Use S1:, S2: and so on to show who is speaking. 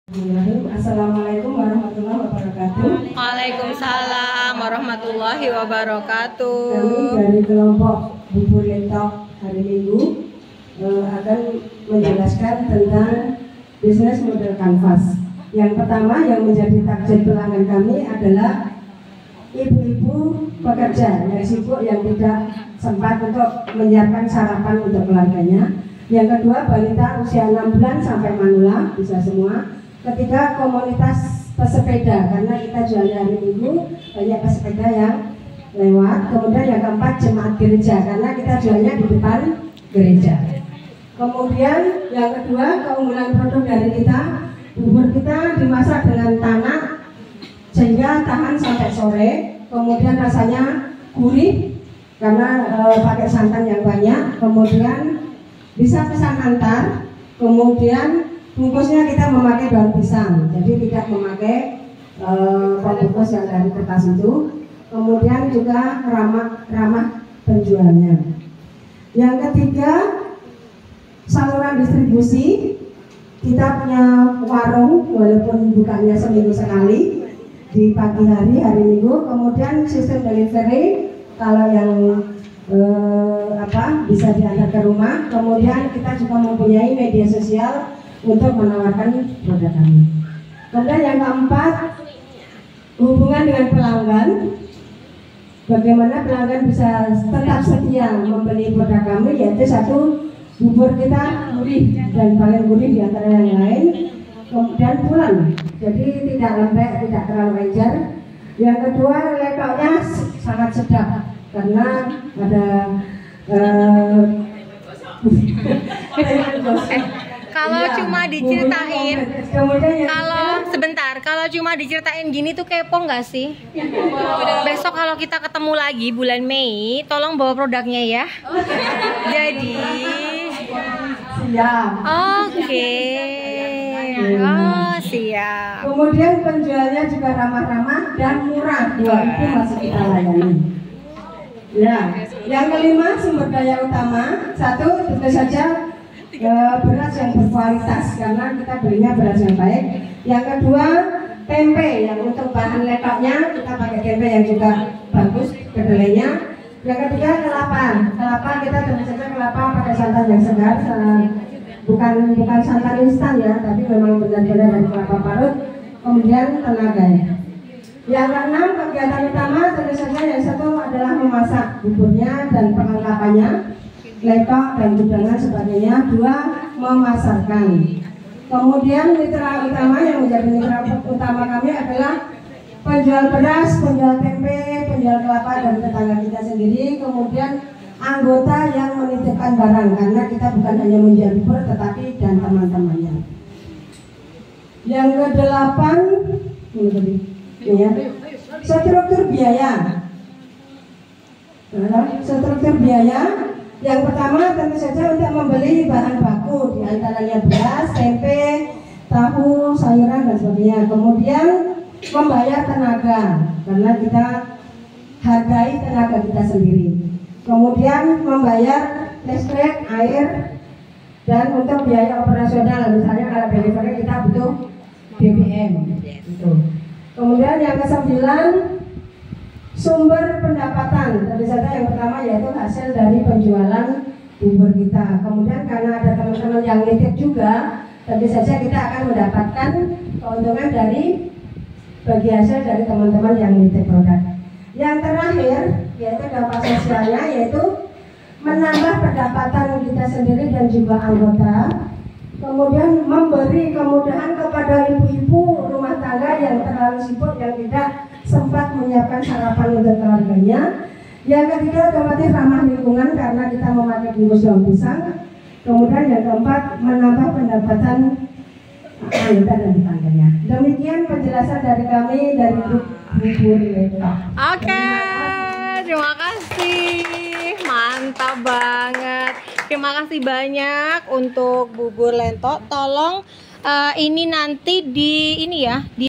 S1: Assalamualaikum warahmatullahi wabarakatuh.
S2: Waalaikumsalam warahmatullahi wabarakatuh.
S1: Kami dari kelompok Bubur Lento hari Minggu akan menjelaskan tentang bisnis model kanvas. Yang pertama yang menjadi target pelanggan kami adalah ibu-ibu pekerja yang sibuk, yang tidak sempat untuk menyiapkan sarapan untuk keluarganya. Yang kedua, balita usia 6 bulan sampai manula, bisa semua. Ketiga, komunitas pesepeda, karena kita jualnya hari Minggu, banyak pesepeda yang lewat. Kemudian yang keempat, jemaat gereja, karena kita jualnya di depan gereja. Kemudian yang kedua, keunggulan produk dari kita, bubur kita dimasak dengan tanah sehingga tahan sampai sore. Kemudian rasanya gurih karena pakai santan yang banyak. Kemudian bisa pesan antar. Kemudian bungkusnya kita memakai daun pisang, jadi tidak memakai pembungkus yang dari kertas itu. Kemudian juga ramah penjualnya. Yang ketiga, saluran distribusi. Kita punya warung walaupun bukannya seminggu sekali di pagi hari Minggu. Kemudian sistem delivery kalau yang bisa diantar ke rumah. Kemudian kita juga mempunyai media sosial untuk menawarkan produk kami. Kemudian yang keempat, hubungan dengan pelanggan. Bagaimana pelanggan bisa tetap setia membeli produk kami, yaitu satu, bubur kita gurih dan paling gurih di antara yang lain. Kemudian pulen, jadi tidak lembek, tidak terlalu encer. Yang kedua, letoknya sangat sedap karena ada
S2: kalau cuma diceritain, kalau cuma diceritain gini tuh kepo nggak sih? Besok kalau kita ketemu lagi bulan Mei, tolong bawa produknya ya. Jadi,
S1: siap.
S2: Oke. Oh, siap.
S1: Kemudian penjualnya juga ramah-ramah dan murah, itu masih kita layani. Ya, yang kelima, sumber daya utama. Satu, tentu saja beras yang berkualitas karena kita belinya beras yang baik. Yang kedua, tempe yang untuk bahan letoknya kita pakai tempe yang juga bagus kedelainya. Yang ketiga, kelapa kita tentu saja kelapa pakai santan yang segar, bukan santan instan ya, tapi memang benar-benar dari kelapa parut. Kemudian tenaga ya. Yang keenam, kegiatan utama tentu saja yang satu adalah memasak buburnya dan perlengkapannya, letok dan gudangan sebagainya. Dua, memasarkan. Kemudian mitra utama yang menjadi mitra utama kami adalah penjual beras, penjual tempe, penjual kelapa dan tetangga kita sendiri. Kemudian anggota yang menitipkan barang, karena kita bukan hanya menjual bubur tetapi dan teman-temannya. Yang kedelapan, ya, struktur biaya. Struktur biaya yang pertama tentu saja untuk membeli bahan baku, diantaranya beras, tempe, tahu, sayuran dan sebagainya. Kemudian membayar tenaga, karena kita hargai tenaga kita sendiri. Kemudian membayar listrik, air, dan untuk biaya operasional, misalnya kalau delivery kita butuh BBM. Gitu. Kemudian yang kesembilan, sumber pendapatan. Tentu saja yang pertama yaitu hasil dari penjualan bubur kita. Kemudian karena ada teman-teman yang nitip juga, tentu saja kita akan mendapatkan keuntungan dari bagi hasil dari teman-teman yang nitip produk. Yang terakhir yaitu dampak sosialnya, yaitu menambah pendapatan kita sendiri dan juga anggota. Kemudian memberi kemudahan kepada ibu-ibu rumah tangga yang terlalu sibuk, yang tidak sempat menyiapkan sarapan untuk keluarganya. Yang ketiga, otomatis ramah lingkungan karena kita memakai bungkus daun pisang. Kemudian yang keempat, menambah pendapatan anggota dan tetangganya. Demikian penjelasan dari kami dari grup Bubur Lento.
S2: Oke, terima kasih, mantap banget. Terima kasih banyak untuk Bubur Lento. Tolong ini nanti di